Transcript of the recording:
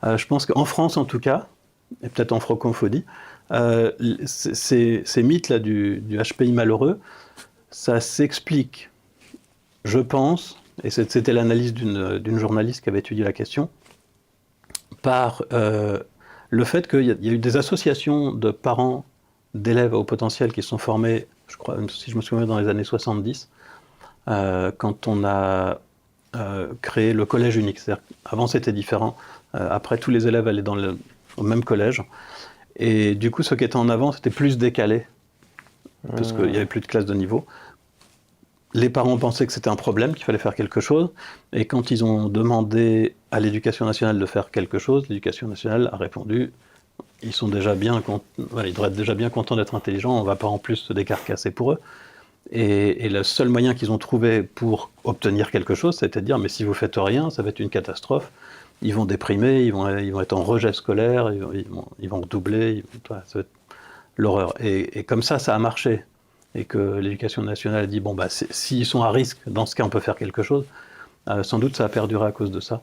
Je pense qu'en France, en tout cas, et peut-être en francophonie, ces mythes-là du HPI malheureux, ça s'explique, je pense, et c'était l'analyse d'une journaliste qui avait étudié la question, par le fait qu'il y a eu des associations de parents d'élèves à haut potentiel qui se sont formées, je crois, si je me souviens, dans les années 70, quand on a créé le collège unique. Avant, c'était différent. Après, tous les élèves allaient au même collège. Et du coup, ce qui était en avant, c'était plus décalé, parce qu'il n'y avait plus de classe de niveau. Les parents pensaient que c'était un problème, qu'il fallait faire quelque chose. Et quand ils ont demandé à l'Éducation nationale de faire quelque chose, l'Éducation nationale a répondu ils sont déjà bien, ils devraient être déjà bien contents d'être intelligents, on ne va pas en plus se décarcasser pour eux. Et le seul moyen qu'ils ont trouvé pour obtenir quelque chose, c'était de dire mais si vous faites rien, ça va être une catastrophe. Ils vont déprimer, ils vont être en rejet scolaire, ils vont redoubler, ça va être l'horreur. Et comme ça a marché. Et que l'Éducation nationale a dit bon bah s'ils sont à risque, dans ce cas on peut faire quelque chose. Sans doute ça a perduré à cause de ça.